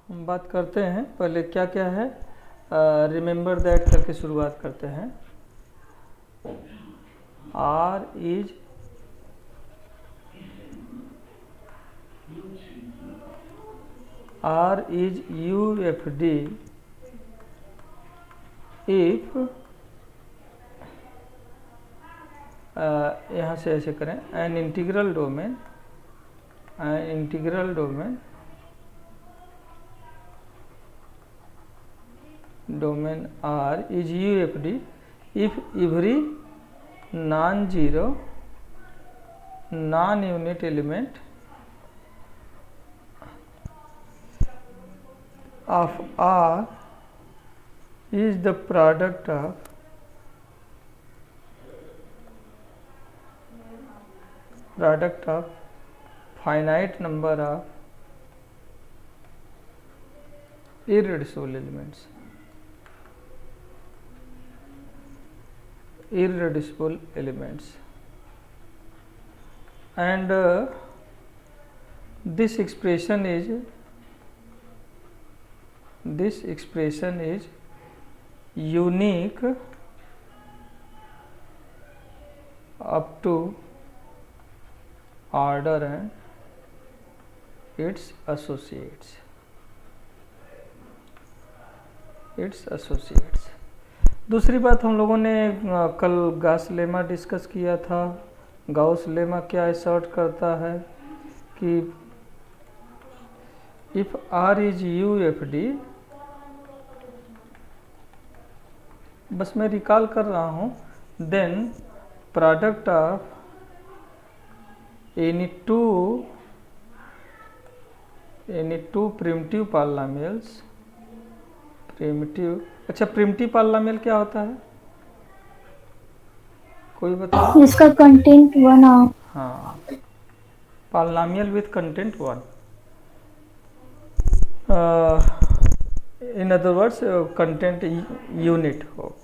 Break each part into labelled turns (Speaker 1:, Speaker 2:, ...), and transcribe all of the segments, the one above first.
Speaker 1: हम बात करते हैं पहले क्या क्या है। रिमेंबर दैट करके शुरुआत करते हैं। आर इज UFD इफ यहाँ से ऐसे करें, an integral domain R is UFD if every non-zero non-unit element of R is the product of finite number of irreducible elements and this expression is unique up to order and its associates. दूसरी बात, हम लोगों ने कल Gauss lemma discuss किया था। Gauss lemma क्या assert करता है कि इफ R इज UFD, बस मैं रिकॉल कर रहा हूँ, then product of any two primitive polynomials, primitive polynomial क्या होता है, कोई बताओ?
Speaker 2: इसका कंटेंट 1 हो।
Speaker 1: हाँ, polynomial with content 1, in other words content unit हो।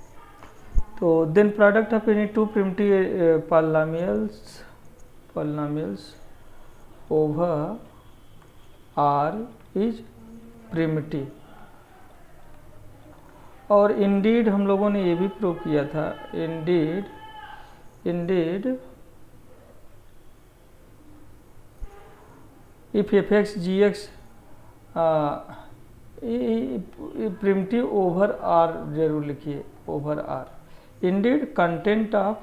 Speaker 1: तो then product of any two primitive polynomials over R is primitive. और इंडीड हम लोगों ने ये भी प्रूव किया था, indeed if fx gx primitive over R, जरूर लिखिए over R। Indeed content of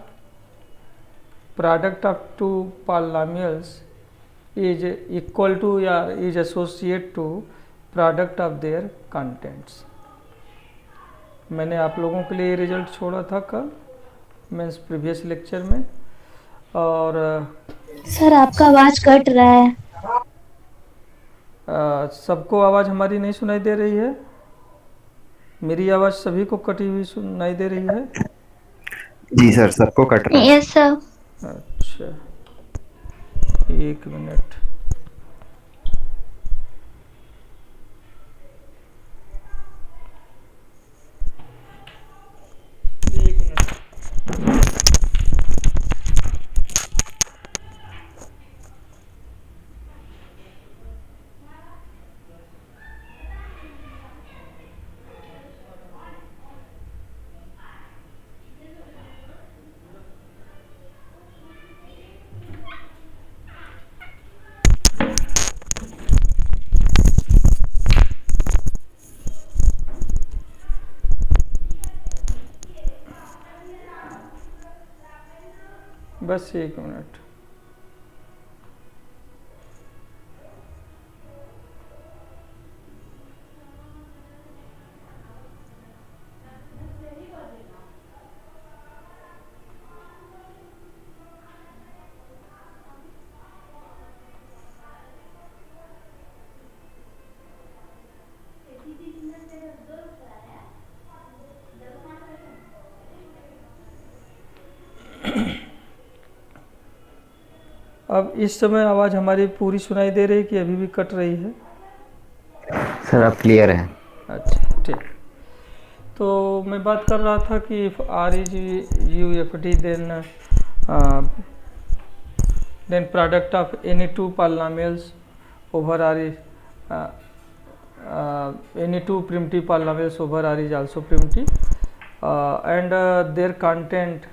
Speaker 1: product of two polynomials is equal to या is associate to product of their contents. मैंने आप लोगों के लिए रिजल्ट छोड़ा था कल मीन्स प्रीवियस लेक्चर में। और
Speaker 2: सर आपका आवाज कट रहा है।
Speaker 1: सबको आवाज़ हमारी नहीं सुनाई दे रही है? मेरी आवाज़ सभी को कटी हुई सुनाई दे रही है?
Speaker 3: जी सर, सबको कट रहा है।
Speaker 2: Yes sir.
Speaker 1: अच्छा, एक मिनट। बस एक मिनट। अब इस समय आवाज़ हमारी पूरी सुनाई दे रही है कि अभी भी कट रही है?
Speaker 3: सर अब क्लियर है।
Speaker 1: अच्छा, ठीक। तो मैं बात कर रहा था कि if R is UFD then product of any two polynomials over R is any two primitive polynomials over R is also primitive, and their content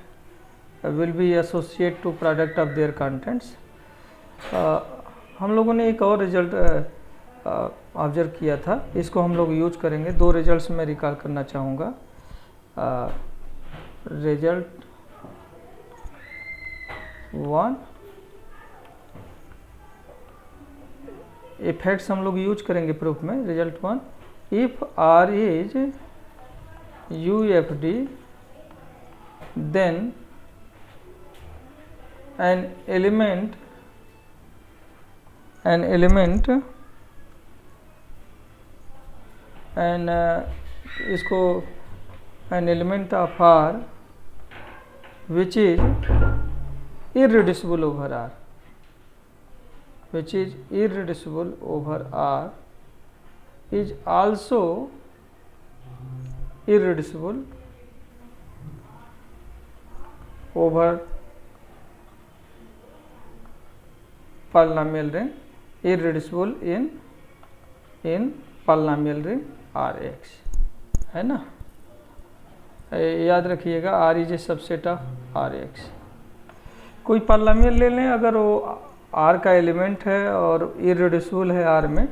Speaker 1: will be associated to product of their contents. हम लोगों ने एक और result observe किया था, इसको हम लोग यूज करेंगे। दो रिजल्ट्स मैं रिकॉल करना चाहूँगा। रिजल्ट 1, इफेक्ट्स हम लोग यूज करेंगे प्रूफ में। Result 1, if R is UFD then an element and इसको an element of R which is irreducible over R, which is irreducible over R is also irreducible over polynomial ring, irreducible in polynomial ring Rx, है ना। याद रखिएगा R is a subset of Rx। कोई polynomial ले लें, अगर वो R का एलिमेंट है और इररिड्यूसिबल है R में,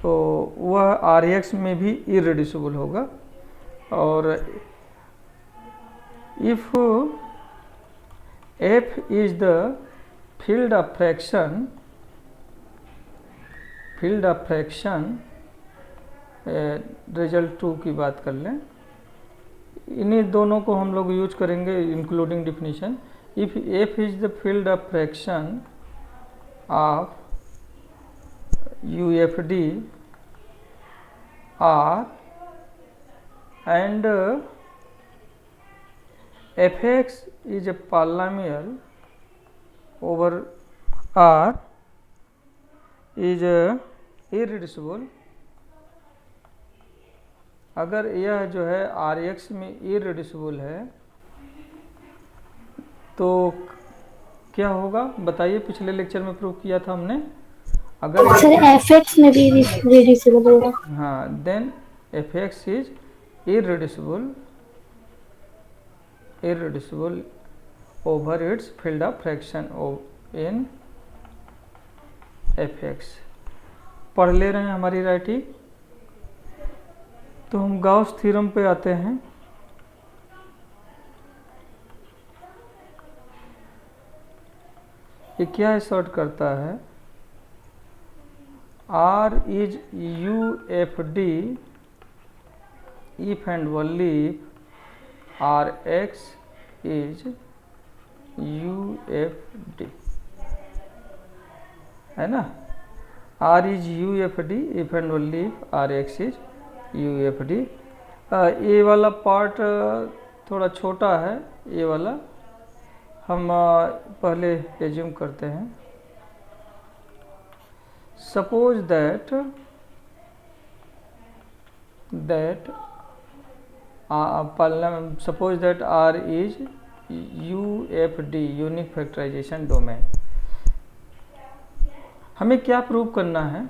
Speaker 1: तो वह Rx में भी इररिड्यूसिबल होगा। और if f is the field of fraction, result 2 की बात कर लें, इन्हीं दोनों को हम लोग यूज करेंगे including definition. If f is the field of fraction of UFD R and fx is a polynomial over R is irreducible, अगर यह जो है Rx में irreducible है तो क्या होगा बताइए। पिछले लेक्चर में प्रूव किया था हमने, अगर
Speaker 2: सर fx में भी रिड्यूसिबल होगा।
Speaker 1: हाँ, then fx is irreducible over its field of fraction in fx। पढ़ ले रहे हैं हमारी राइटिंग। तो हम गाउस थ्योरम पे आते हैं। ये क्या असर्ट करता है, R is UFD if and only if Rx is UFD, है ना। R is UFD if and only if Rx is UFD। ये वाला पार्ट थोड़ा छोटा है, ये वाला हम पहले एज्यूम करते हैं। Suppose that suppose that R is UFD, unique factorization domain. हमें क्या प्रूव करना है,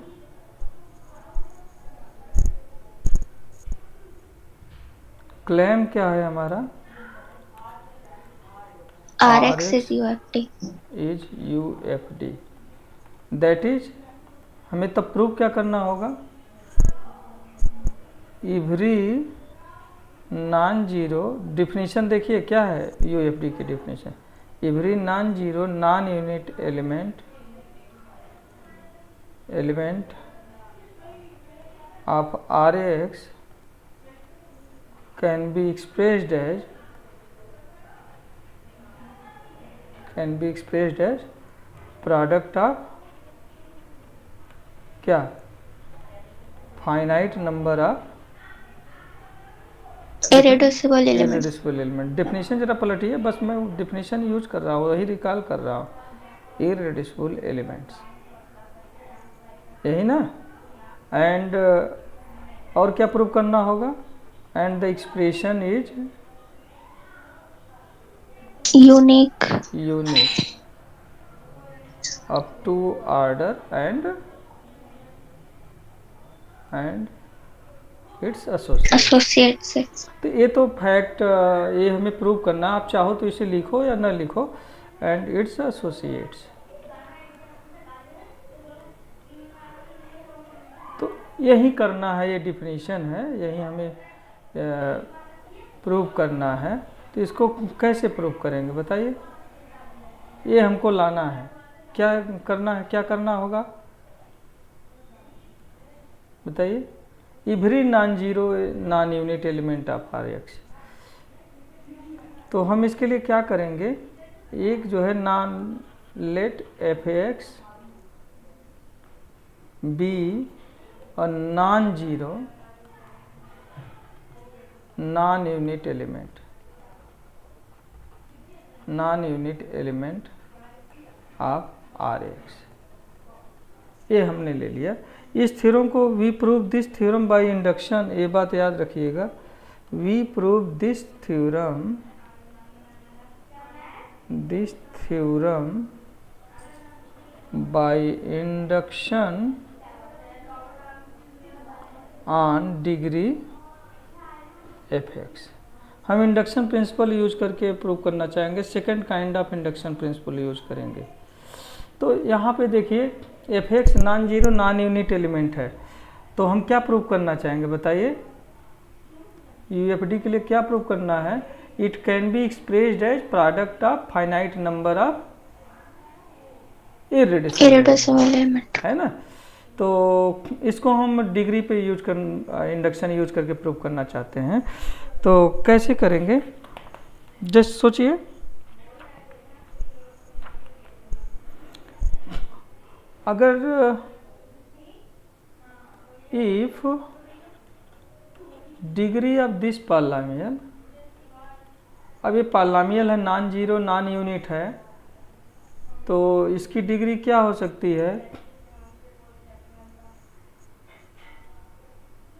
Speaker 1: क्लेम क्या है हमारा,
Speaker 2: Rx is UFD
Speaker 1: is UFD। That is, हमें तब प्रूव क्या करना होगा, एवरी नॉन जीरो, डिफिनीशन देखिए क्या है UFD की definition, every non zero non unit element of Rx can be expressed as product of क्या, finite number of
Speaker 2: irreducible element।
Speaker 1: Definition जरा पलटिए, बस मैं डिफिनीशन यूज कर रहा हूँ, वही रिकॉल कर रहा हूँ। इररिड्यूसिबल एलिमेंट्स, यही ना। एंड और क्या प्रूव करना होगा, and the expression is
Speaker 2: unique up to order and
Speaker 1: it's associate.
Speaker 2: Associate से।
Speaker 1: तो ये तो फैक्ट, ये हमें प्रूव करना, आप चाहो तो इसे लिखो या ना लिखो, एंड इट्स एसोसिएट्स। तो यही करना है, ये डिफिनीशन है, यही हमें प्रूव करना है। तो इसको कैसे प्रूव करेंगे बताइए? ये हमको लाना है, क्या करना है, क्या करना होगा बताइए? Every non zero non unit element of R X. तो हम इसके लिए क्या करेंगे, एक जो है non, let F X be a non zero non unit element, non unit element of R X. ये हमने ले लिया। इस थ्योरम को we prove this theorem by induction, ये बात याद रखिएगा, we prove this theorem by induction on degree F X. हम इंडक्शन प्रिंसिपल यूज करके प्रूव करना चाहेंगे, second kind of induction principle use करेंगे। तो यहाँ पे देखिए F x non zero non unit element है, तो हम क्या प्रूव करना चाहेंगे बताइए? यूएफडी के लिए क्या प्रूव करना है? It can be expressed as product of finite number of irreducible element, है ना? तो इसको हम डिग्री पे यूज कर, इंडक्शन यूज करके प्रूव करना चाहते हैं। तो कैसे करेंगे, जस्ट सोचिए। अगर if degree of this polynomial, अब ये पॉलिनोमियल है, नॉन जीरो नॉन यूनिट है, तो इसकी डिग्री क्या हो सकती है?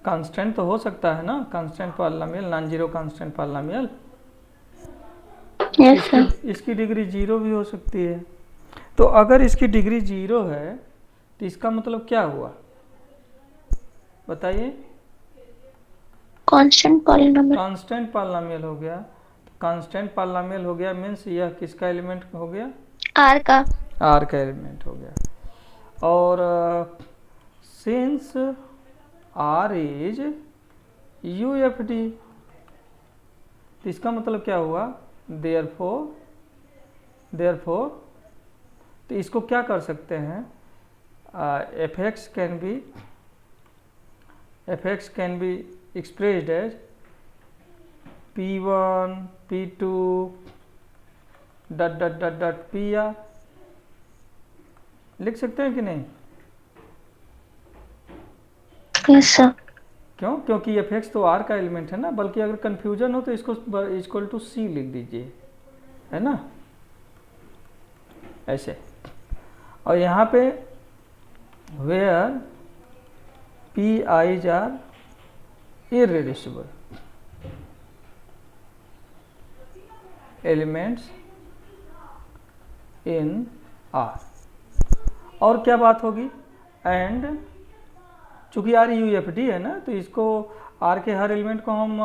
Speaker 1: कांस्टेंट तो हो सकता है ना, constant polynomial, non zero constant polynomial.
Speaker 2: Yes sir.
Speaker 1: इसकी डिग्री जीरो भी हो सकती है। तो अगर इसकी डिग्री जीरो है तो इसका मतलब क्या हुआ बताइए?
Speaker 2: Constant polynomial.
Speaker 1: कांस्टेंट पॉलिनोमियल हो गया। कांस्टेंट पॉलिनोमियल हो गया मीन्स यह किसका एलिमेंट हो गया?
Speaker 2: आर का।
Speaker 1: आर का एलिमेंट हो गया। और सिंस आर इज यूएफडी, तो इसका मतलब क्या हुआ? देयरफॉर तो इसको क्या कर सकते हैं? F X can be expressed as P1 P2 dot dot dot dot P R, लिख सकते हैं कि नहीं?
Speaker 2: Yes sir.
Speaker 1: क्यों? क्योंकि एफ एक्स तो आर का एलिमेंट है ना, बल्कि अगर कंफ्यूजन हो तो इसको इक्वल टू सी लिख दीजिए, है ना, ऐसे। और यहाँ पे where P I's are irreducible elements in R. और क्या बात होगी? एंड चूंकि आर यूएफडी है ना, तो इसको आर के हर एलिमेंट को हम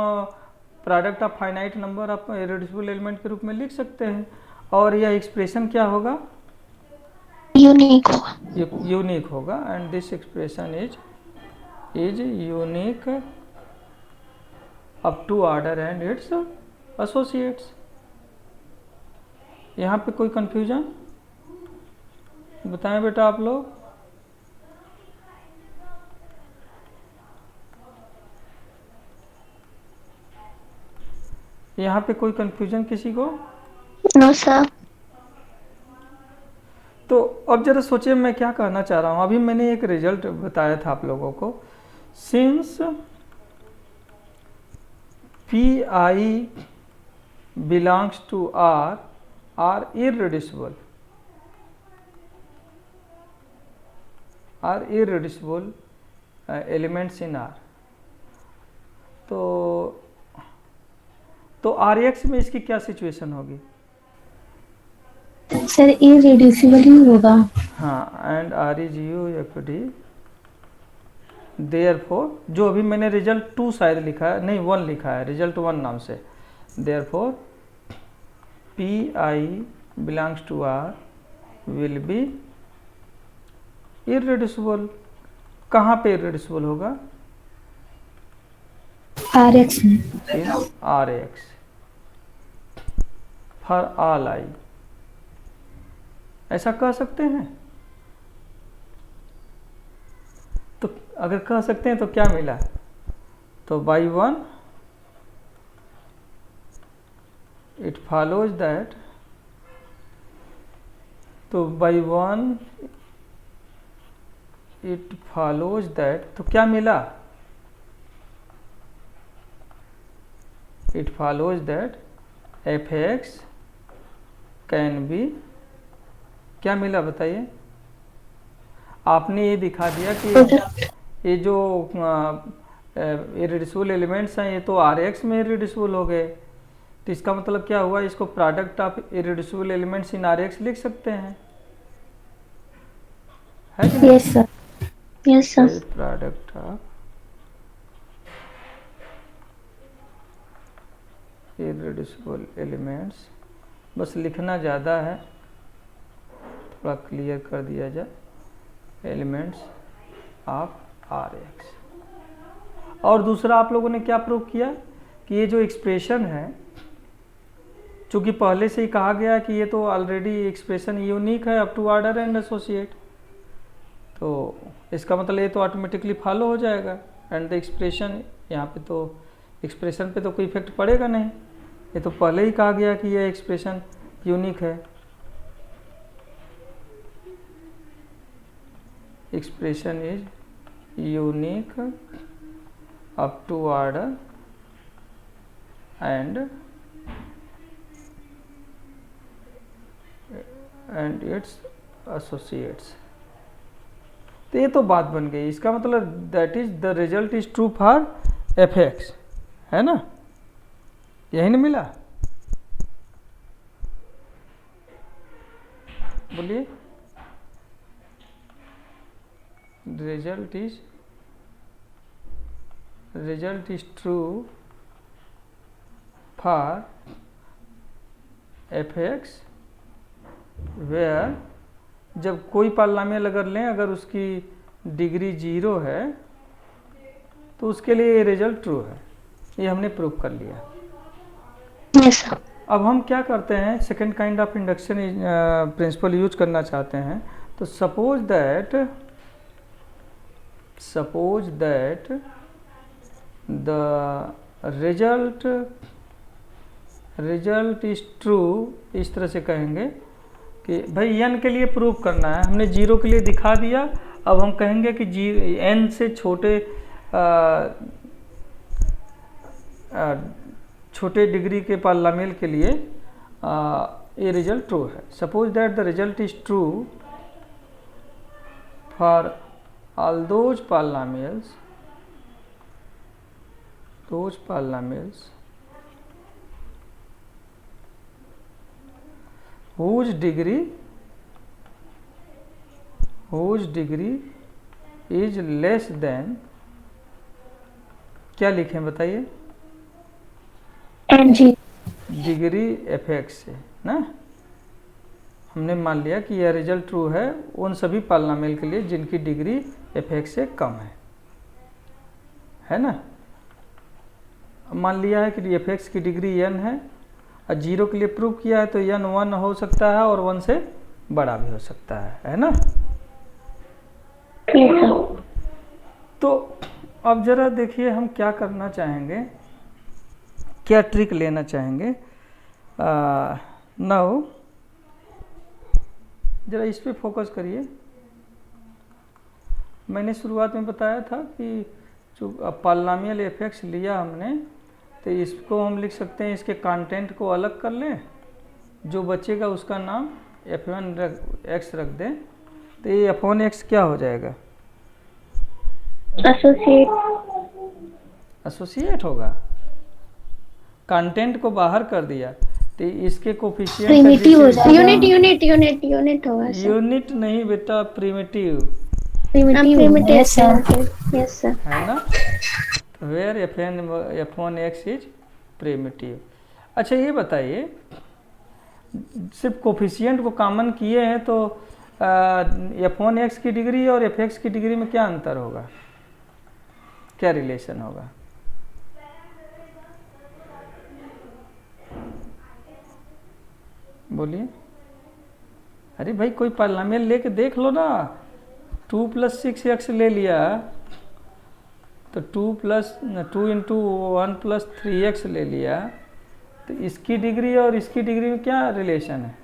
Speaker 1: product of finite number of irreducible element के रूप में लिख सकते हैं। और यह एक्सप्रेशन क्या होगा?
Speaker 2: यूनिक होगा।
Speaker 1: यूनिक होगा, and this expression is unique up to order and its associates. यहाँ पे कोई कंफ्यूजन बताएं बेटा आप लोग? यहाँ पे कोई कंफ्यूजन किसी को?
Speaker 2: No sir.
Speaker 1: तो अब जरा सोचिए मैं क्या कहना चाह रहा हूँ। अभी मैंने एक रिजल्ट बताया था आप लोगों को, since P I belongs to R are irreducible elements in R. तो आर एक्स में इसकी क्या सिचुएशन होगी?
Speaker 2: सर इररेड्यूसिबल ही होगा।
Speaker 1: हाँ, and R is UFD therefore, जो अभी मैंने रिजल्ट 2 शायद लिखा है, नहीं 1 लिखा है, रिजल्ट 1 नाम से, therefore P I belongs to R will be irreducible. कहाँ पे इररेड्यूसिबल होगा?
Speaker 4: RX में।
Speaker 1: In R X for all I, ऐसा कह सकते हैं। तो अगर कह सकते हैं तो क्या मिला? तो by one it follows that, तो by one it follows that, तो क्या मिला? It follows that F X can be, क्या मिला बताइए? आपने ये दिखा दिया कि ये जो इररेड्यूसिबल एलिमेंट्स हैं ये तो आर एक्स में इररेड्यूसिबल हो गए, तो इसका मतलब क्या हुआ? इसको product of irreducible elements in R X लिख सकते हैं, है कि नहीं?
Speaker 4: Yes sir.
Speaker 2: Yes sir.
Speaker 1: Product of irreducible elements, बस लिखना ज़्यादा है, थोड़ा क्लियर कर दिया जाए, एलिमेंट्स ऑफ आर एक्स। और दूसरा आप लोगों ने क्या प्रूव किया कि ये जो एक्सप्रेशन है, चूँकि पहले से ही कहा गया कि ये तो ऑलरेडी एक्सप्रेशन यूनिक है up to order and associate, तो इसका मतलब ये तो ऑटोमेटिकली फॉलो हो जाएगा एंड द एक्सप्रेशन, यहाँ पे तो एक्सप्रेशन पे तो कोई इफेक्ट पड़ेगा नहीं, ये तो पहले ही कहा गया कि ये एक्सप्रेशन यूनिक है। Expression is unique up to order and its associates. तो ये तो बात बन गई, इसका मतलब that is the result is true for F X, है ना? यही ना मिला? बोलिए। Result is true for F X where, जब कोई पॉलिनोमियल अगर लें, अगर उसकी डिग्री 0 है तो उसके लिए ये रिजल्ट ट्रू है, ये हमने प्रूव कर लिया।
Speaker 2: Yes sir.
Speaker 1: अब हम क्या करते हैं, second kind of induction principle use करना चाहते हैं। तो suppose that the result is true, इस तरह से कहेंगे कि भाई n के लिए प्रूव करना है, हमने 0 के लिए दिखा दिया, अब हम कहेंगे कि n से छोटे डिग्री के पॉलिनोमियल के लिए ये रिजल्ट ट्रू है। Suppose that the result is true for all those polynomials whose degree is less than, क्या लिखें बताइए?
Speaker 4: NG।
Speaker 1: डिग्री एफ एक्स से ना, हमने मान लिया कि यह रिजल्ट ट्रू है उन सभी पॉलिनोमियल के लिए जिनकी डिग्री एफ एक्स से कम है ना? मान लिया है कि एफ एक्स की डिग्री n है और 0 के लिए प्रूव किया है, तो n 1 हो सकता है और 1 से बड़ा भी हो सकता है ना?
Speaker 2: Yes sir.
Speaker 1: तो अब जरा देखिए हम क्या करना चाहेंगे, क्या ट्रिक लेना चाहेंगे। नाउ जरा इस पे फोकस करिए। मैंने शुरुआत में बताया था कि जो पॉलिनोमियल एफ एक्स लिया हमने, तो इसको हम लिख सकते हैं, इसके कंटेंट को अलग कर लें, जो बचेगा उसका नाम f1 x रख दें, तो ये f1 x क्या हो जाएगा? एसोसिएट होगा। कंटेंट को बाहर कर दिया तो इसके कोफिशिएंट
Speaker 2: यूनिट होगा सर।
Speaker 1: यूनिट नहीं बेटा, primitive.
Speaker 2: Primitive. Yes, sir. Yes, sir.
Speaker 1: है ना, तो वेयर f1x इज प्रिमिटिव। अच्छा ये बताइए, सिर्फ कोफिशिएंट को कॉमन किए हैं तो f1x की डिग्री और fx की डिग्री में क्या अंतर होगा, क्या रिलेशन होगा? बोलिए। अरे भाई कोई पॉलिनोमियल लेके देख लो ना। 2 + 6x ले लिया तो 2 इंटू 1 + 3x ले लिया, तो इसकी डिग्री और इसकी डिग्री में क्या रिलेशन है?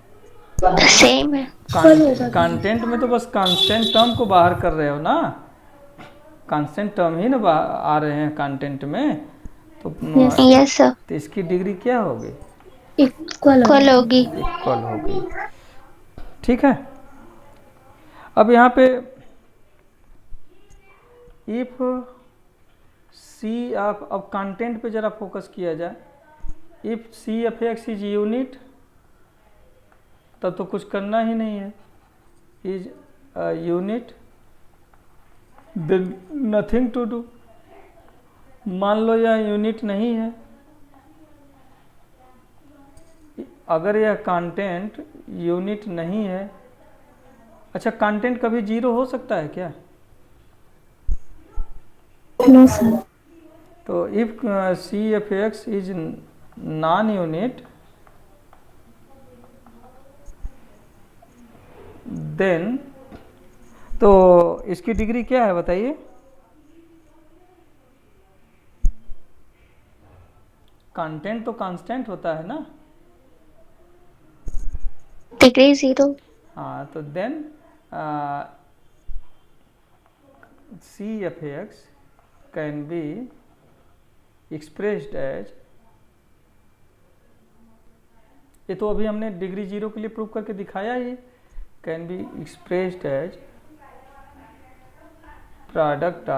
Speaker 2: सेम है।
Speaker 1: कंटेंट में तो बस कांस्टेंट टर्म को बाहर कर रहे हो ना, कांस्टेंट टर्म ही ना आ रहे हैं कंटेंट में, तो
Speaker 2: यस सर।
Speaker 1: तो इसकी डिग्री क्या होगी?
Speaker 2: इक्वल होगी।
Speaker 1: इक्वल होगी। ठीक है। अब यहाँ पे इफ सी, अब कंटेंट पे जरा फोकस किया जाए। इफ c(f(x) इज यूनिट, तब तो कुछ करना ही नहीं है, is unit, then nothing to do. मान लो यह यूनिट नहीं है, अगर यह कंटेंट यूनिट नहीं है। अच्छा, कंटेंट कभी 0 हो सकता है क्या?
Speaker 2: No sir.
Speaker 1: तो if c(f(x) is non unit, then तो इसकी डिग्री क्या है बताइए? कंटेंट तो कांस्टेंट होता है ना,
Speaker 2: डिग्री 0।
Speaker 1: हाँ, तो then c(f(x) can be expressed as, ये तो अभी हमने डिग्री 0 के लिए प्रूव करके दिखाया ही, can be expressed as product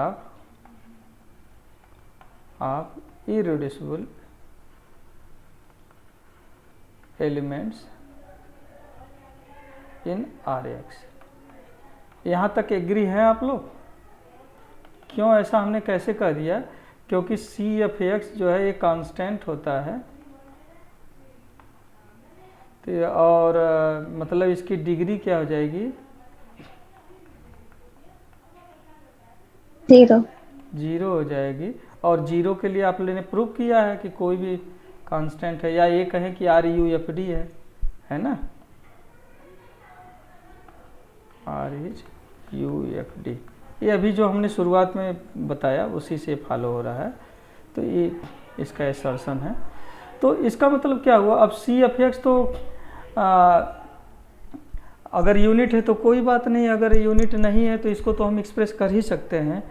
Speaker 1: of irreducible elements in Rx। यहाँ तक एग्री हैं आप लोग? क्यों ऐसा हमने कैसे कह दिया? क्योंकि c(f(x) जो है ये कांस्टेंट होता है, तो और मतलब इसकी डिग्री क्या हो जाएगी? 0 हो जाएगी। और 0 के लिए आप लोगों ने प्रूव किया है कि कोई भी कांस्टेंट है, या ये कहें कि RUFD है ना, RUFD, ये अभी जो हमने शुरुआत में बताया उसी से फॉलो हो रहा है, तो ये इसका एसर्शन है। तो इसका मतलब क्या हुआ? अब c(f(x) तो अगर यूनिट है तो कोई बात नहीं, अगर यूनिट नहीं है तो इसको तो हम एक्सप्रेस कर ही सकते हैं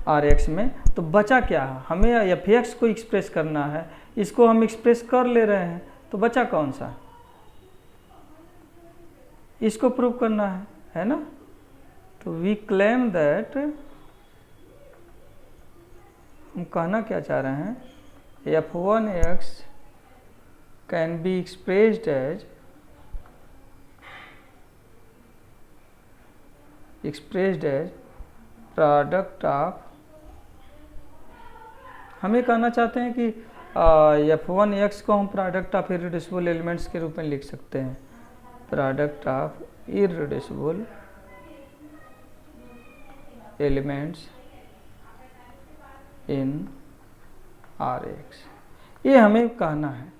Speaker 1: Rx में। तो बचा क्या? हमें f(x) को एक्सप्रेस करना है, इसको हम एक्सप्रेस कर ले रहे हैं, तो बचा कौन सा? इसको प्रूव करना है ना। तो वी क्लेम दैट, हम कहना क्या चाह रहे हैं, f(1x) can be expressed as product of, हमें कहना चाहते हैं कि f(1x) को हम प्रोडक्ट ऑफ इरेड्यूसिबल एलिमेंट्स के रूप में लिख सकते हैं, product of irreducible elements in Rx, ये हमें कहना है।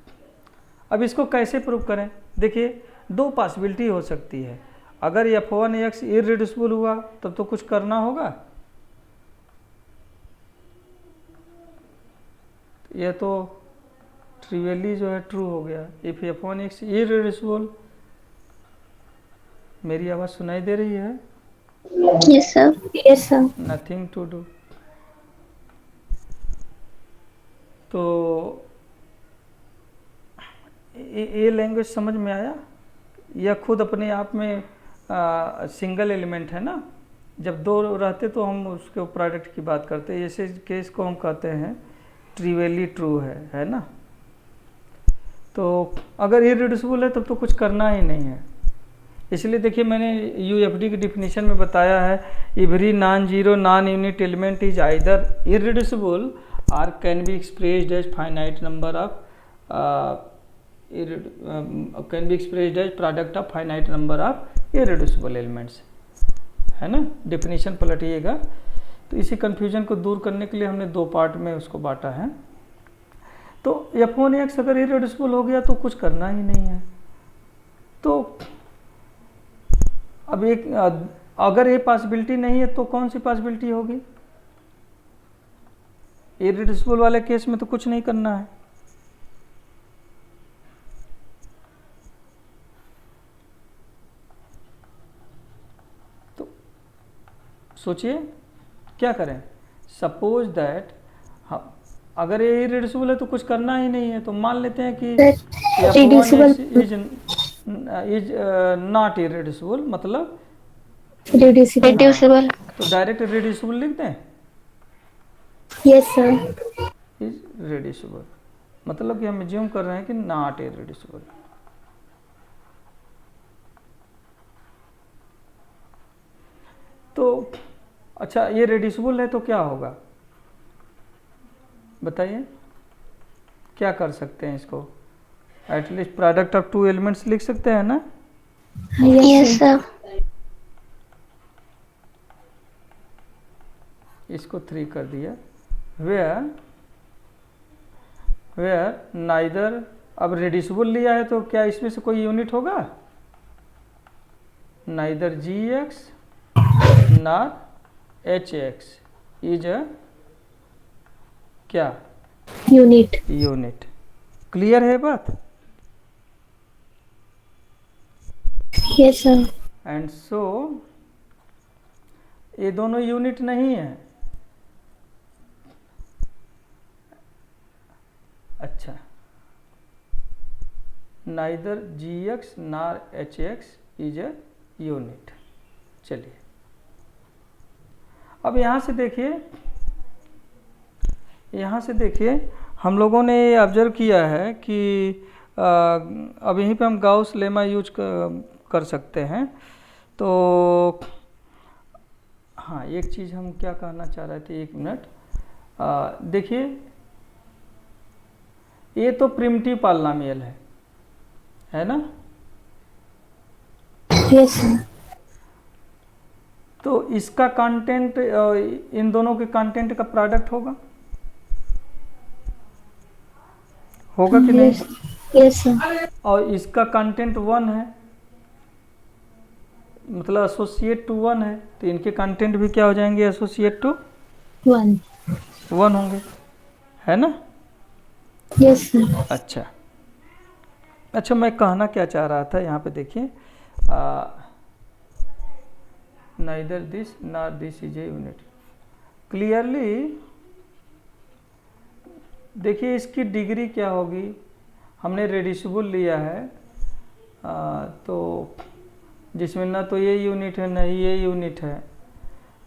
Speaker 1: अब इसको कैसे प्रूव करें? देखिए, दो पॉसिबिलिटी हो सकती है। अगर f(1x) इरेड्यूसिबल हुआ तब तो कुछ करना होगा, यह तो ट्रिवियली जो है ट्रू हो गया। इफ f(1x) इरेड्यूसिबल, मेरी आवाज़ सुनाई दे रही है?
Speaker 2: Yes sir. Yes sir.
Speaker 1: Nothing to do. तो ये लैंग्वेज समझ में आया? यह खुद अपने आप में सिंगल एलिमेंट है ना, जब दो रहते तो हम उसके प्रोडक्ट की बात करते हैं, ऐसे केस को हम कहते हैं ट्रिवियली ट्रू है ना। तो अगर इरेड्यूसिबल है तब तो कुछ करना ही नहीं है, इसलिए देखिए मैंने यूएफडी की डिफिनीशन में बताया है, every non zero non unit element is either irreducible और can be expressed as finite number of can be expressed as product of finite number of irreducible elements, है ना। डिफिनीशन पलटिएगा। तो इसी कन्फ्यूजन को दूर करने के लिए हमने दो पार्ट में उसको बांटा है। तो f1x अगर इररिड्यूसिबल हो गया तो कुछ करना ही नहीं है। तो अब एक अगर ये पॉसिबिलिटी नहीं है तो कौन सी पॉसिबिलिटी होगी? इररिड्यूसिबल वाले केस में तो कुछ नहीं करना है। तो सोचिए क्या करें। सपोज दैट अगर ये इररिड्यूसिबल है तो कुछ करना ही नहीं है, तो मान लेते हैं कि इज नॉट इररिड्यूसिबल, मतलब
Speaker 2: रिड्यूसिबल।
Speaker 1: तो डायरेक्ट रिड्यूसिबल लिख दें।
Speaker 2: Yes sir.
Speaker 1: इज रिड्यूसिबल मतलब कि हम एज्यूम कर रहे हैं कि नॉट इररिड्यूसिबल। तो अच्छा, ये रिड्यूसिबल है तो क्या होगा बताइए, क्या कर सकते हैं इसको? At least product of two elements लिख सकते हैं ना।
Speaker 2: Yes sir.
Speaker 1: इसको 3 कर दिया। वेयर नाइदर, अब रिड्यूसिबल लिया है तो क्या इसमें से कोई यूनिट होगा? Neither gx nor hx is a क्या? यूनिट। क्लियर है बात?
Speaker 2: Yes sir.
Speaker 1: एंड सो ये दोनों यूनिट नहीं है। अच्छा, neither gx nor hx is a unit. चलिए अब यहाँ से देखिए हम लोगों ने ये ऑब्जर्व किया है कि अब यहीं पे हम गाउस लेमा यूज कर सकते हैं। तो हाँ, एक चीज़ हम क्या कहना चाह रहे थे, एक मिनट। देखिए ये तो प्रिमिटिव पॉलिनोमियल है ना।
Speaker 2: Yes sir.
Speaker 1: तो इसका कंटेंट इन दोनों के कंटेंट का प्रोडक्ट होगा कि नहीं?
Speaker 2: Yes sir.
Speaker 1: और इसका कंटेंट 1 है, मतलब एसोसिएट टू 1 है, तो इनके कंटेंट भी क्या हो जाएंगे? एसोसिएट टू 1 होंगे, है ना।
Speaker 2: Yes sir.
Speaker 1: अच्छा मैं कहना क्या चाह रहा था यहाँ पे देखिए, neither this nor this is a unit. Clearly देखिए इसकी डिग्री क्या होगी? हमने रिड्यूसिबल लिया है तो जिसमें ना तो ये यूनिट है ना ये यूनिट है,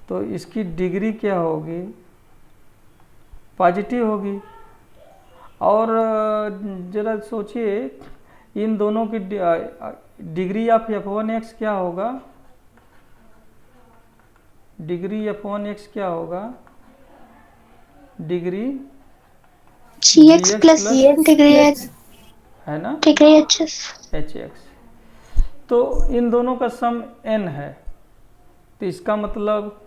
Speaker 1: तो इसकी डिग्री क्या होगी? पॉजिटिव होगी। और ज़रा सोचिए इन दोनों की डिग्री ऑफ f1x क्या होगा? डिग्री f1x क्या होगा? Degree
Speaker 2: gx plus degree h
Speaker 1: है ना,
Speaker 2: डिग्री hx।
Speaker 1: तो इन दोनों का सम n है, तो इसका मतलब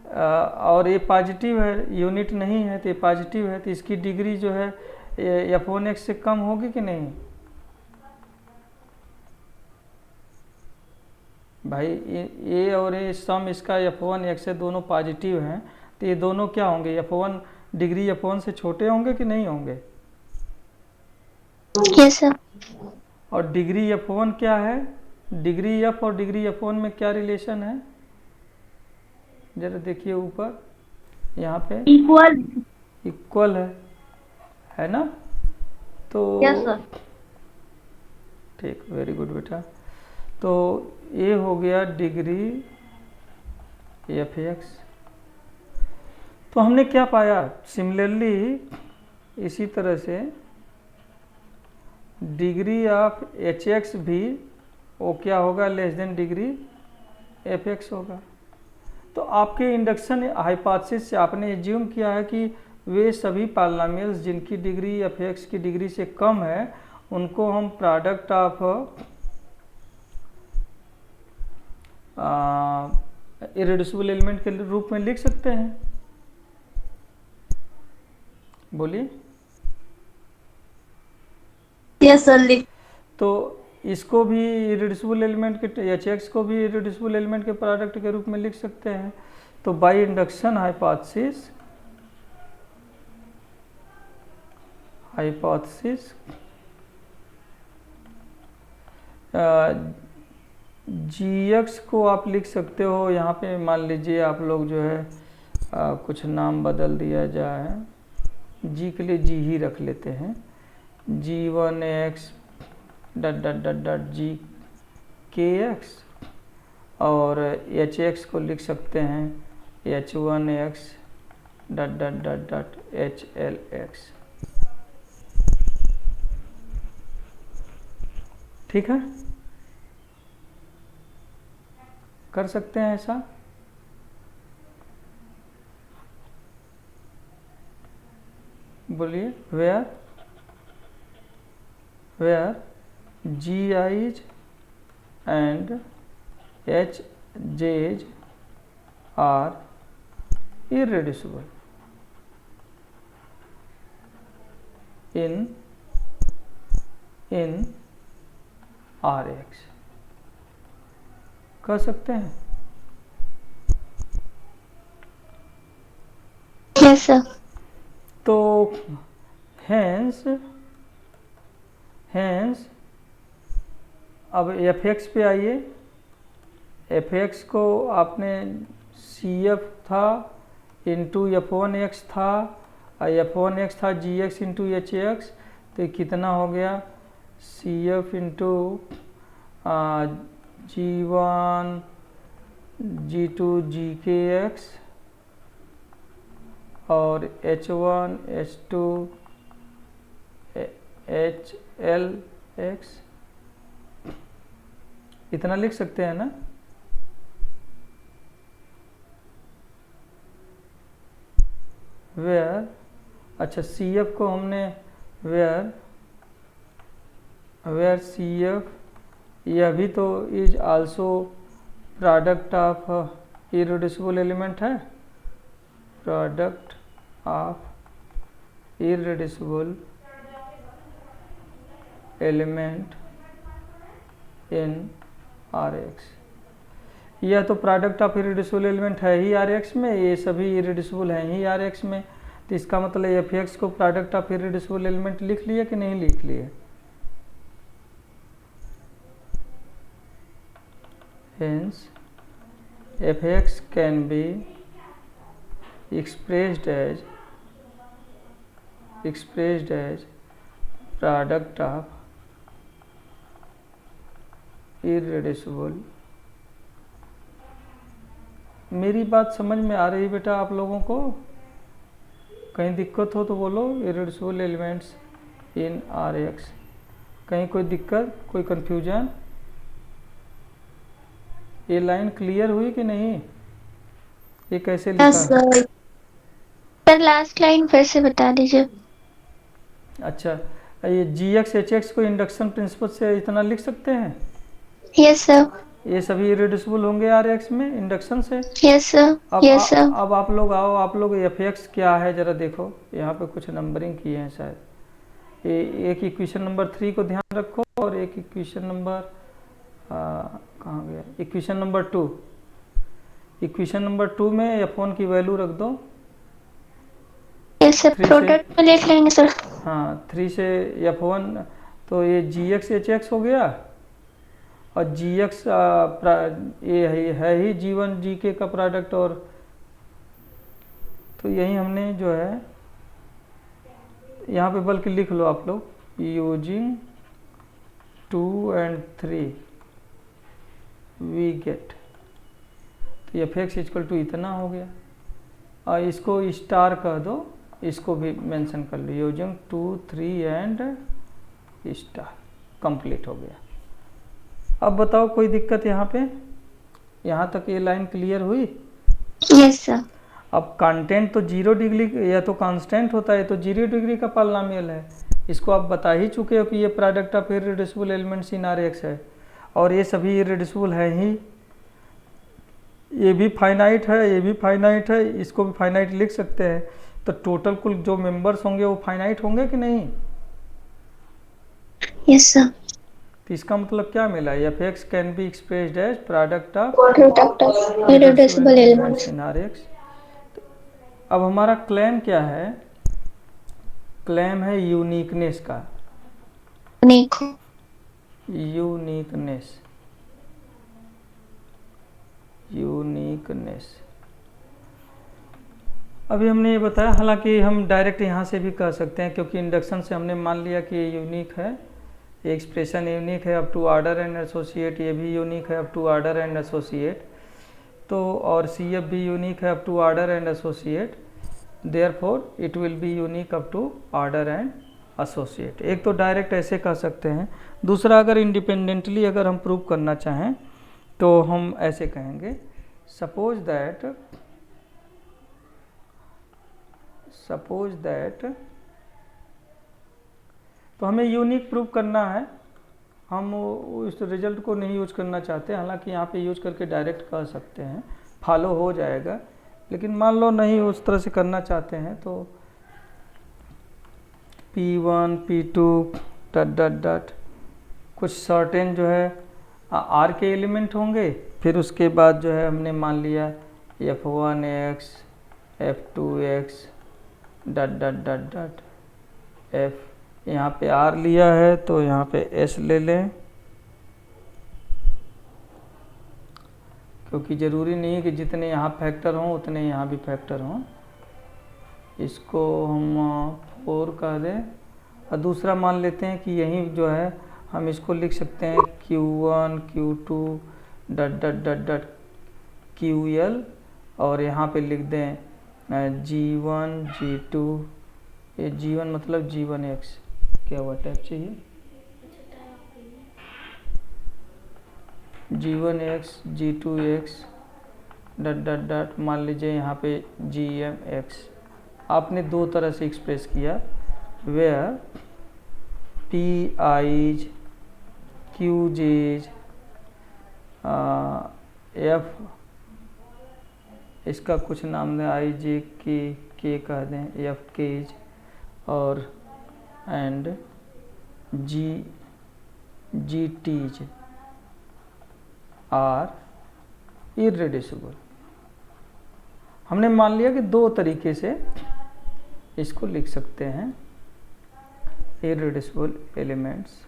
Speaker 1: और ये पॉजिटिव है, यूनिट नहीं है तो ये पॉजिटिव है, तो इसकी डिग्री जो है f1x से कम होगी कि नहीं? भाई ये और ये सम इसका f1x से दोनों पॉजिटिव हैं, तो ये दोनों क्या होंगे? f1 डिग्री f1 से छोटे होंगे कि नहीं होंगे?
Speaker 2: Yes sir.
Speaker 1: और डिग्री f1 क्या है? डिग्री f और डिग्री f1 में क्या रिलेशन है? जरा देखिए ऊपर यहाँ पे इक्वल है ना। तो
Speaker 2: यस सर।
Speaker 1: ठीक, वेरी गुड बेटा। तो ये हो गया डिग्री f(x). तो हमने क्या पाया? सिमिलरली इसी तरह से डिग्री ऑफ hx भी वो क्या होगा, less than degree F x होगा। तो आपके इंडक्शन हाइपोथेसिस से आपने एज्यूम किया है कि वे सभी पॉलिनोमियल्स जिनकी डिग्री एफ एक्स की डिग्री से कम है उनको हम प्रोडक्ट ऑफ इरेड्यूसिबल एलिमेंट के रूप में लिख सकते हैं। बोलिए।
Speaker 2: Yes sir.
Speaker 1: तो इसको भी इरेड्यूसिबल एलिमेंट के एच एक्स को भी इरेड्यूसिबल एलिमेंट के प्रोडक्ट के रूप में लिख सकते हैं। तो by induction hypothesis G X को आप लिख सकते हो, यहाँ पे मान लीजिए आप लोग जो है कुछ नाम बदल दिया जाए, जी के लिए जी ही रख लेते हैं, जी one X dot dot dot डट जी के एक्स, और एच एक्स को लिख सकते हैं H one X dot dot dot dot H L X. ठीक है, कर सकते हैं ऐसा। बोलिए। Where G I's and H J's are irreducible in R X. कर सकते हैं।
Speaker 2: Yes sir.
Speaker 1: तो हैंस अब एफ एक्स पे आइए। एफ एक्स को आपने सी एफ था इंटू एफ वन एक्स था, एफ वन एक्स था G X into H X, तो ये कितना हो गया, सी F into G one G two G K X और H one H two H L X, इतना लिख सकते हैं ना। वेयर, अच्छा सी एफ को हमने वेयर सी एफ, यह भी तो is also product of irreducible element है, product of irreducible element in R X. यह तो प्रोडक्ट ऑफ इरेड्यूसिबल एलिमेंट है ही आर एक्स में, ये सभी इरेड्यूसिबल हैं ही आर एक्स में, तो इसका मतलब एफ एक्स को प्रोडक्ट ऑफ इरेड्यूसिबल एलिमेंट लिख लिए कि नहीं लिख लिए। Hence, fx can be expressed as product of irreducible। मेरी बात समझ में आ रही है बेटा आप लोगों को? कहीं दिक्कत हो तो बोलो। Irreducible elements in R x, कहीं कोई दिक्कत, कोई कंफ्यूजन? ये लाइन क्लियर हुई कि नहीं? ये कैसे लिखा?
Speaker 2: सर लास्ट लाइन फिर से बता दीजिए।
Speaker 1: अच्छा, ये जी एक्स एच एक्स को इंडक्शन प्रिंसिपल से इतना लिख सकते हैं?
Speaker 2: Yes sir.
Speaker 1: ये सभी इरेड्यूसिबल होंगे आर एक्स में इंडक्शन से?
Speaker 2: Yes sir. Yes sir.
Speaker 1: अब आप लोग आओ, आप लोग एफ एक्स क्या है जरा देखो, यहाँ पे कुछ नंबरिंग किए हैं शायद। एक इक्वेशन नंबर 3 को ध्यान रखो और एक इक्वेशन नंबर कहाँ गया, इक्वेशन नंबर 2। इक्वेशन नंबर 2 में f1 की वैल्यू रख दो।
Speaker 2: यस सर, प्रोडक्ट में लिख लेंगे सर।
Speaker 1: हाँ, 3 से f1, तो ये जी एक्स एच एक्स हो गया, और जी एक्स ये है ही जी वन जी के का प्रोडक्ट, और तो यही हमने जो है यहाँ पे बल्कि लिख लो आप लोग, यूजिंग 2 and 3 वी गेट, तो एफ एक्स इक्वल टू इतना हो गया। और इसको स्टार कह दो, इसको भी मेंशन कर लो, यूजिंग 2 3 एंड स्टार, कंप्लीट हो गया। अब बताओ कोई दिक्कत यहाँ पे? यहाँ तक ये लाइन क्लियर हुई?
Speaker 2: Yes sir.
Speaker 1: अब कंटेंट तो 0 डिग्री या तो कांस्टेंट होता है, तो 0 डिग्री का पॉलिनॉमियल है। इसको आप बता ही चुके हो कि ये product of irreducible elements in Rx है, और ये सभी इररेड्यूसिबल है ही। ये भी फाइनाइट है, ये भी फाइनाइट है, इसको भी फाइनाइट लिख सकते हैं। तो टोटल कुल जो मेंबर्स होंगे वो फाइनाइट होंगे कि नहीं?
Speaker 2: Yes sir.
Speaker 1: तो इसका मतलब क्या मिला? F X can be expressed as product of
Speaker 2: product of irreducible elements
Speaker 1: in Rx। अब हमारा क्लेम क्या है? क्लेम है यूनिकनेस का। Uniqueness, uniqueness. अभी हमने ये बताया, हालांकि हम डायरेक्ट यहाँ से भी कह सकते हैं, क्योंकि इंडक्शन से हमने मान लिया कि ये यूनिक है, ये एक्सप्रेशन यूनिक है up to order and associate, ये भी यूनिक है up to order and associate. तो और सी एफ भी यूनिक है up to order and associate, therefore it will be unique up to order and associate. एक तो डायरेक्ट ऐसे कह सकते हैं। दूसरा, अगर इंडिपेंडेंटली अगर हम प्रूव करना चाहें तो हम ऐसे कहेंगे, सपोज दैट तो हमें यूनिक प्रूव करना है, हम उस रिजल्ट को नहीं यूज करना चाहते। हालांकि यहाँ पे यूज करके डायरेक्ट कह सकते हैं, फॉलो हो जाएगा। लेकिन मान लो नहीं उस तरह से करना चाहते हैं, तो P1 P2 डट डट डट कुछ सर्टेन जो है R के एलिमेंट होंगे। फिर उसके बाद जो है हमने मान लिया F1x F2x डट डट डट डट F, यहाँ पे R लिया है तो यहाँ पे S ले लें, क्योंकि ज़रूरी नहीं है कि जितने यहाँ फैक्टर हों उतने यहाँ भी फैक्टर हों। इसको हम 4 कह दें, और दूसरा मान लेते हैं कि यही जो है हम इसको लिख सकते हैं Q1 Q2 डट डट डट डट QL, और यहाँ पे लिख दें G1 G2, ये G1 मतलब G1x, क्या हुआ टाइप चाहिए, G1x G2x डट डट डट मान लीजिए यहाँ पे GMX। आपने दो तरह से एक्सप्रेस किया, वेयर P इज Q इज F, इसका कुछ नाम दें I J K कह दें, F K इज, और and G T is are irreducible. हमने मान लिया कि दो तरीके से इसको लिख सकते हैं, इररेड्यूसिबल एलिमेंट्स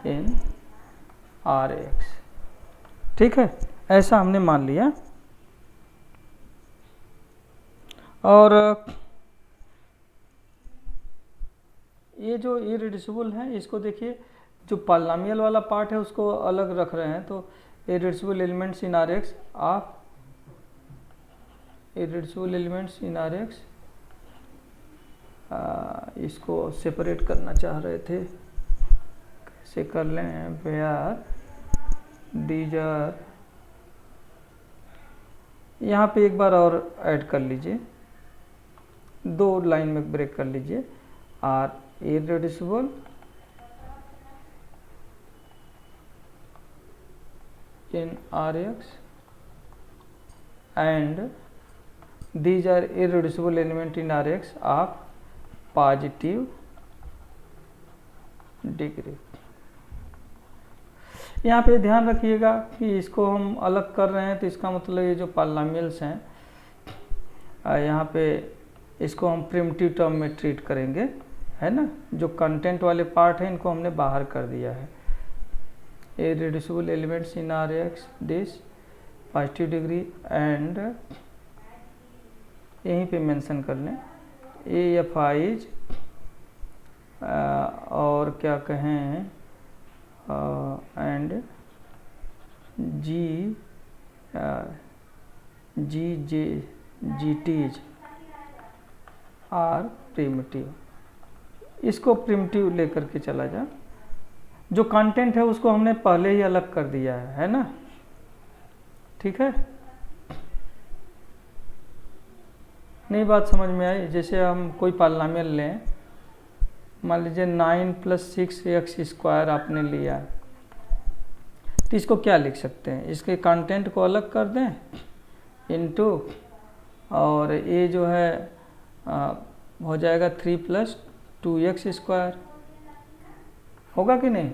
Speaker 1: इन Rx। ठीक है, ऐसा हमने मान लिया। और ये जो इररेड्यूसिबल है, इसको देखिए, जो पॉलिनॉमियल वाला पार्ट है उसको अलग रख रहे हैं। तो इररेड्यूसिबल एलिमेंट्स इन Rx, आप इररेड्यूसिबल एलिमेंट्स इन Rx इसको सेपरेट करना चाह रहे थे, कैसे कर लें, वेयर दीज आर, यहाँ पे एक बार और ऐड कर लीजिए, दो लाइन में ब्रेक कर लीजिए, are इररेड्यूसिबल in Rx and these are irreducible element in Rx of positive degree. यहाँ पे ध्यान रखिएगा कि इसको हम अलग कर रहे हैं, तो इसका मतलब ये जो पॉलिनॉमियल्स हैं, यहाँ पे इसको हम प्रिमिटिव टर्म में ट्रीट करेंगे, है ना। जो कंटेंट वाले पार्ट हैं इनको हमने बाहर कर दिया है। Irreducible elements in Rx this positive degree, and यहीं पे मेंशन कर लें AFI इज, और क्या कहें, and GT is are primitive. इसको प्रिमिटिव लेकर के चला जा, जो कंटेंट है उसको हमने पहले ही अलग कर दिया है ना, ठीक है। नई बात समझ में आई? जैसे हम कोई पॉलिनोमियल लें, मान लीजिए 9 + 6x² आपने लिया, तो इसको क्या लिख सकते हैं? इसके कंटेंट को अलग कर दें इनटू, और ये जो है हो जाएगा 3 + 2x², होगा कि नहीं?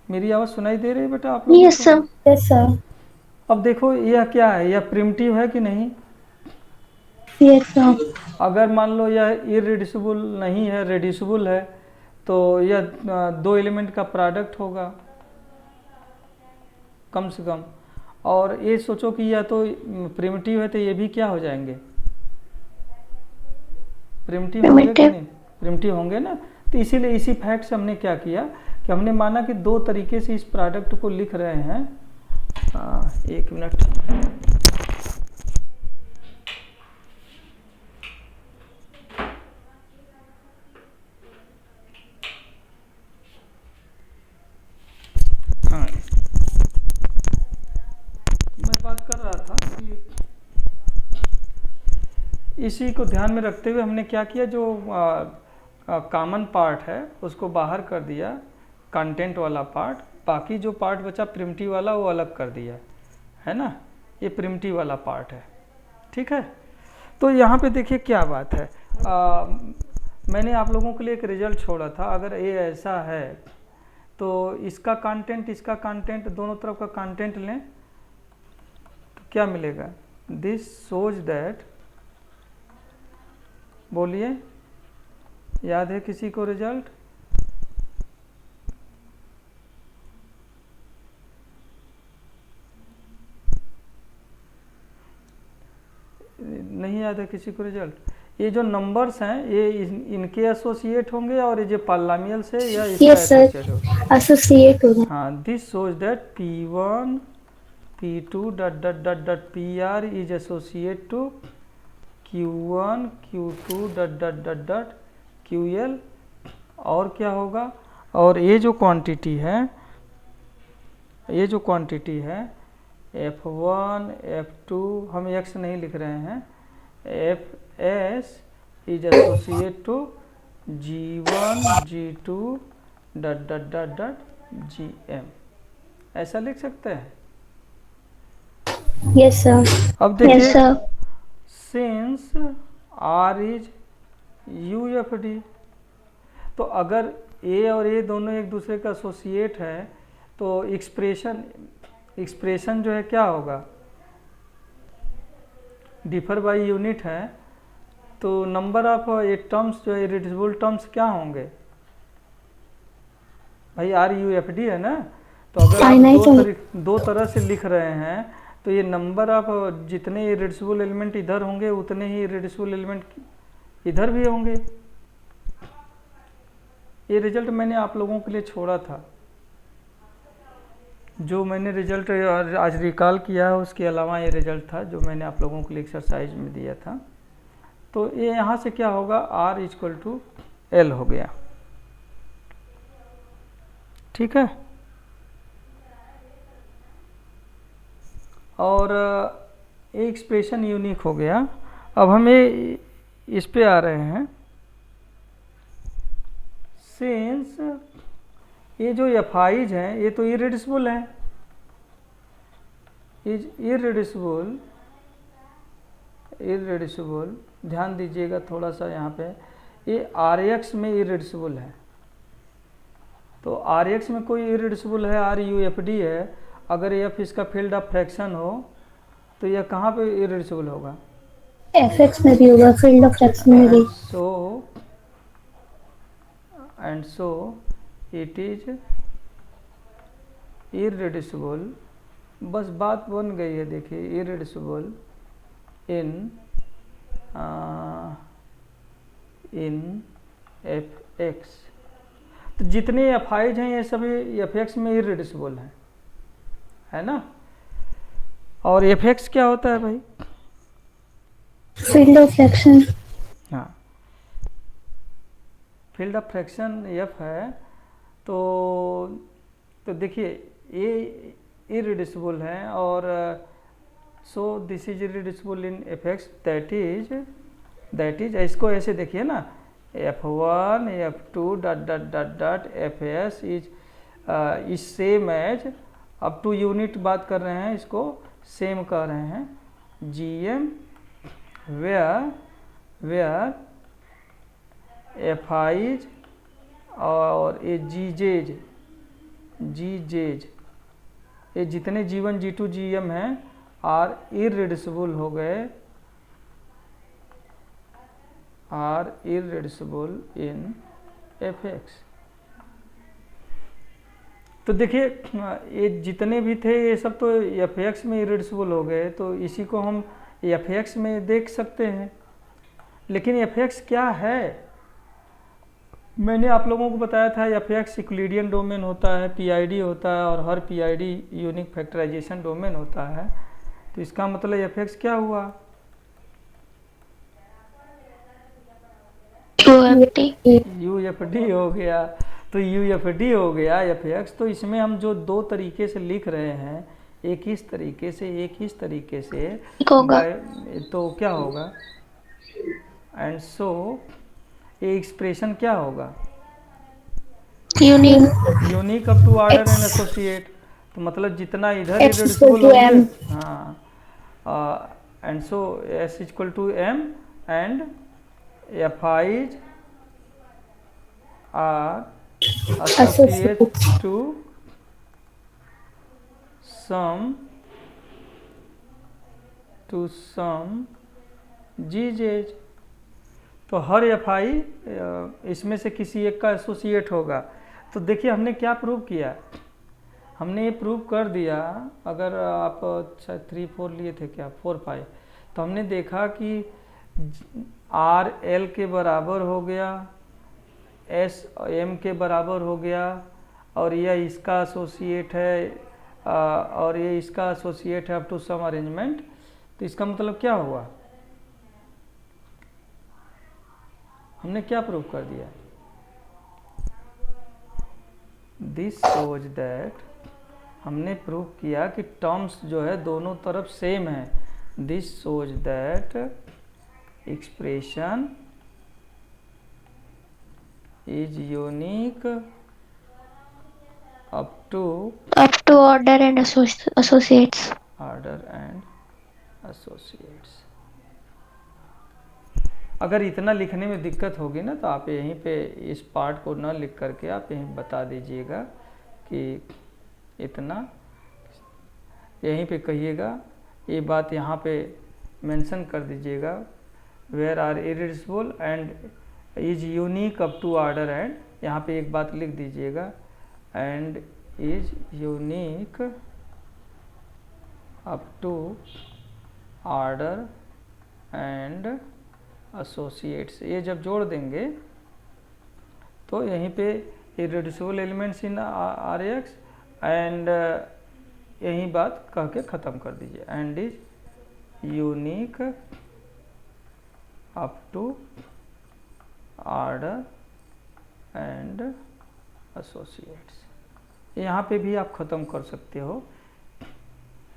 Speaker 1: मेरी आवाज़ सुनाई दे रही है बेटा आप लोगों
Speaker 2: यस
Speaker 1: को?
Speaker 2: सर, यस सर,
Speaker 1: अब देखो यह क्या है, यह प्रिमिटिव है कि नहीं?
Speaker 2: Yes sir.
Speaker 1: अगर मान लो यह इरेड्यूसिबल नहीं है, रेड्यूसिबल है, तो यह 2 एलिमेंट का प्रोडक्ट होगा कम से कम। और ये सोचो कि यह तो प्रिमिटिव है, तो ये भी क्या हो जाएंगे? प्रिमिटिव होंगे कि
Speaker 2: Primitive।
Speaker 1: नहीं? प्रिमिटिव होंगे ना। तो इसीलिए इसी फैक्ट से हमने क्या किया कि हमने माना कि 2 तरीके से इस प्रोडक्ट को लिख रहे हैं। 1 मिनट, हाँ, मैं बात कर रहा था कि इसी को ध्यान में रखते हुए हमने क्या किया, जो कॉमन पार्ट है उसको बाहर कर दिया, कंटेंट वाला पार्ट, बाकी जो पार्ट बचा प्रिमिटिव वाला वो अलग कर दिया, है ना। ये प्रिमिटिव वाला पार्ट है, ठीक है। तो यहाँ पे देखिए क्या बात है, मैंने आप लोगों के लिए एक रिजल्ट छोड़ा था। अगर ये ऐसा है तो इसका कंटेंट दोनों तरफ का कंटेंट लें तो क्या मिलेगा? दिस शोज दैट, बोलिए, याद है किसी को रिजल्ट? नहीं याद है किसी को रिजल्ट? ये जो नंबर्स हैं ये इनके एसोसिएट होंगे, और ये जो पॉलिनोमियल से या इसका
Speaker 2: यस
Speaker 1: एसोसिएट
Speaker 2: सर,
Speaker 1: होगा।
Speaker 2: एसोसिएट होगा।
Speaker 1: हाँ, this shows that P1 P2 ... PR is associate to Q1 Q2 ... QL। और क्या होगा? और ये जो क्वांटिटी है F1 F2, हम x नहीं लिख रहे हैं, Fs is associate to G1 G2 ... GM। ऐसा लिख सकते हैं।
Speaker 2: यस सर,
Speaker 1: अब
Speaker 2: यस
Speaker 1: देखिए,
Speaker 2: sir.
Speaker 1: Since R is UFD, तो अगर A और A दोनों एक दूसरे का एसोसिएट है तो एक्सप्रेशन जो है क्या होगा? डिफर बाय यूनिट है, तो नंबर ऑफ ये टर्म्स जो है इरेड्यूसिबल टर्म्स क्या होंगे भाई? RUFD है ना। तो अगर आप दो तरह से लिख रहे हैं तो ये नंबर ऑफ जितने इरेड्यूसिबल एलिमेंट इधर होंगे उतने ही इरेड्यूसिबल एलिमेंट इधर भी होंगे। ये रिजल्ट मैंने आप लोगों के लिए छोड़ा था, जो मैंने रिजल्ट आज रिकॉल किया है उसके अलावा ये रिजल्ट था जो मैंने आप लोगों के लिए एक्सरसाइज में दिया था। तो ये यहाँ से क्या होगा? R = L हो गया, ठीक है। और ये एक्सप्रेशन यूनिक हो गया। अब हमें इस पे आ रहे हैं, सिंस ये जो एफआईज हैं ये तो इरेड्यूसिबल हैं, इज इरेड्यूसिबल, ध्यान दीजिएगा थोड़ा सा यहाँ पे, ये RX में इरेड्यूसिबल है। तो RX में कोई इरेड्यूसिबल है, RUFD है, अगर F इसका फील्ड ऑफ फ्रैक्शन हो तो यह कहाँ पे इरेड्यूसिबल होगा?
Speaker 2: FX में भी होगा, फील्ड ऑफ फ्रैक्शन में भी।
Speaker 1: and so it is irreducible। बस बात बन गई है, देखिए, irreducible in fx। तो जितने एफआईज हैं ये सभी fx में इरेड्यूसिबल हैं, है ना। और fx क्या होता है भाई?
Speaker 2: Field of fraction.
Speaker 1: हाँ, फील्ड ऑफ फ्रैक्शन एफ है, तो देखिए ये इरिड्यूसिबल है, और so this is irreducible in F X, that is इसको ऐसे देखिए ना, F1 F2 dot dot dot dot F S is same as, up to unit बात कर रहे हैं, इसको सेम कह रहे हैं, G M where F I's और ये जी जेज ये जितने G1 G2 GM हैं आर इरिड्यूसिबल हो गए, are irreducible in F X. तो देखिए ये जितने भी थे ये सब तो एफ एक्स में इरिड्यूसिबल हो गए, तो इसी को हम एफ एक्स में देख सकते हैं। लेकिन एफ एक्स क्या है, मैंने आप लोगों को बताया था एफ एक्स यूक्लिडियन डोमेन होता है, पीआईडी होता है, और हर पीआईडी यूनिक फैक्टराइजेशन डोमेन होता है। तो इसका मतलब एफ एक्स क्या हुआ, यूएफडी हो गया। तो यूएफडी हो गया एफ एक्स। तो इसमें हम जो दो तरीके से लिख रहे हैं, एक इस तरीके से, एक इस तरीके से, तो क्या होगा, एंड सो ये एक्सप्रेशन क्या होगा, unique up to order and associate. तो मतलब जितना इधर इरिड्यूसिबल होंगे, हाँ, and so S equal to M and F I's are associate to some G J's. तो हर एफ आई इसमें से किसी एक का एसोसिएट होगा। तो देखिए हमने क्या प्रूव किया, हमने ये प्रूव कर दिया, अगर आप शायद 3 4 लिए थे क्या, 4 5, तो हमने देखा कि आर एल के बराबर हो गया, एस एम के बराबर हो गया, और यह इसका एसोसिएट है, और ये इसका एसोसिएट है अप टू सम अरेंजमेंट। तो इसका मतलब क्या हुआ, हमने क्या प्रूव कर दिया, दिस शोज दैट, हमने प्रूव किया कि टर्म्स जो है दोनों तरफ सेम है। This shows that expression is unique up to
Speaker 2: order and associates,
Speaker 1: अगर इतना लिखने में दिक्कत होगी ना, तो आप यहीं पे इस पार्ट को ना लिख करके आप यहीं बता दीजिएगा कि इतना, यहीं पे कहिएगा, ये बात यहाँ पे मेंशन कर दीजिएगा, where are irreducible and is unique up to order and, यहाँ पे एक बात लिख दीजिएगा, and is unique up to order and associates. ये जब जोड़ देंगे तो यहीं पे irreducible elements in R X, and यही बात कह के ख़त्म कर दीजिए, and is unique up to order and associates. यहाँ पे भी आप ख़त्म कर सकते हो,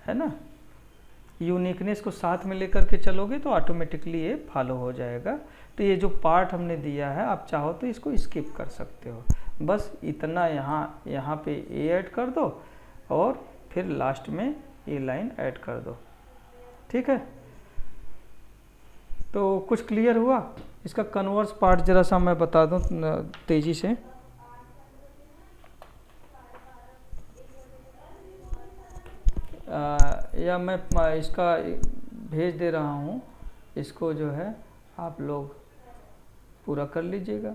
Speaker 1: है ना। यूनिकनेस को साथ में लेकर के चलोगे तो ऑटोमेटिकली ये फॉलो हो जाएगा। तो ये जो पार्ट हमने दिया है, आप चाहो तो इसको स्किप कर सकते हो, बस इतना यहाँ पे ए ऐड कर दो और फिर लास्ट में ये लाइन ऐड कर दो, ठीक है। तो कुछ क्लियर हुआ। इसका कन्वर्स पार्ट ज़रा सा मैं बता दूं तेज़ी से। या मैं इसका भेज दे रहा हूँ, इसको जो है आप लोग पूरा कर लीजिएगा।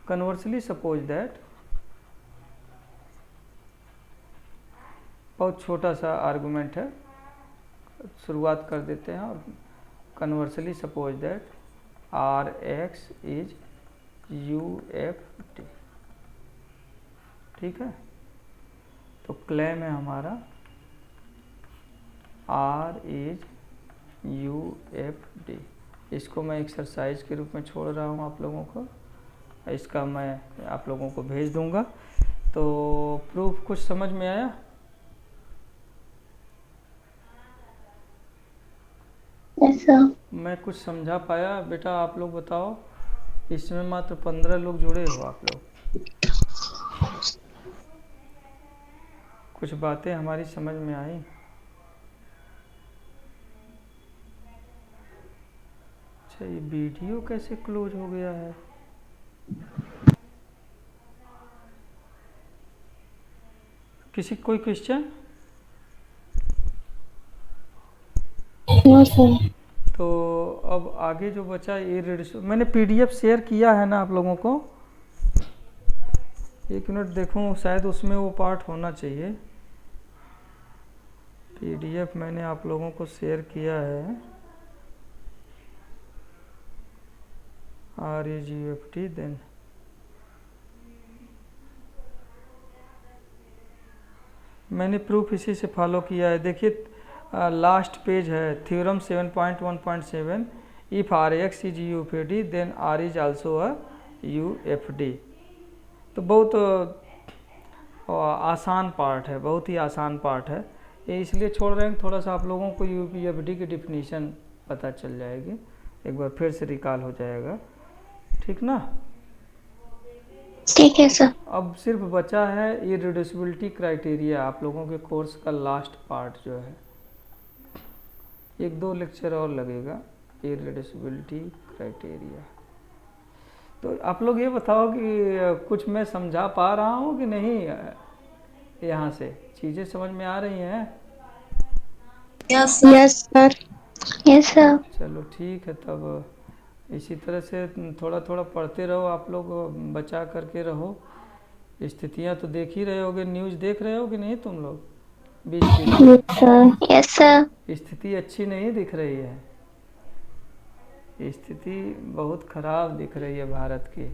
Speaker 1: कन्वर्सली सपोज दैट, बहुत छोटा सा आर्गुमेंट है, शुरुआत कर देते हैं। और conversely suppose that R X is U F T, ठीक है। तो क्लेम है हमारा R is U F D. इसको मैं एक्सरसाइज के रूप में छोड़ रहा हूँ आप लोगों को, इसका मैं आप लोगों को भेज दूंगा। तो प्रूफ कुछ समझ में आया?
Speaker 2: Yes sir.
Speaker 1: मैं कुछ समझा पाया? बेटा आप लोग बताओ, इसमें मात्र 15 लोग जुड़े हो आप लोग, कुछ बातें हमारी समझ में आई? अच्छा, ये वीडियो कैसे क्लोज हो गया है? किसी कोई क्वेश्चन?
Speaker 2: No sir.
Speaker 1: तो अब आगे जो बचा मैंने पीडीएफ शेयर किया है ना आप लोगों को? एक मिनट देखूं, शायद उसमें वो पार्ट होना चाहिए। पीडीएफ मैंने आप लोगों को शेयर किया है, RAGFT। देन मैंने प्रूफ इसी से फॉलो किया है। देखिए लास्ट पेज है, theorem 7.1.7, if RX is UFD then R is also a UFD। तो बहुत आसान पार्ट है, बहुत ही आसान पार्ट है। ये इसलिए छोड़ रहे हैं थोड़ा सा आप लोगों को UFD की डिफिनीशन पता चल जाएगी, एक बार फिर से रिकॉल हो जाएगा, ठीक ना?
Speaker 2: ठीक है सर।
Speaker 1: अब सिर्फ बचा है इररिड्यूसिबिलिटी क्राइटेरिया, आप लोगों के कोर्स का लास्ट पार्ट जो है। 1-2 लेक्चर और लगेगा इररिड्यूसिबिलिटी क्राइटेरिया। तो आप लोग ये बताओ कि कुछ मैं समझा पा रहा हूँ कि नहीं? यहाँ से चीज़ें समझ में आ रही हैं?
Speaker 2: Yes sir. Yes sir.
Speaker 1: चलो ठीक है, तब इसी तरह से थोड़ा थोड़ा पढ़ते रहो आप लोग, बचा करके रहो। स्थितियाँ तो देख ही रहे होगे, न्यूज़ देख रहे हो कि नहीं तुम लोग? बीच बीच
Speaker 2: यस सर।
Speaker 1: स्थिति अच्छी नहीं दिख रही है, स्थिति बहुत खराब दिख रही है भारत की।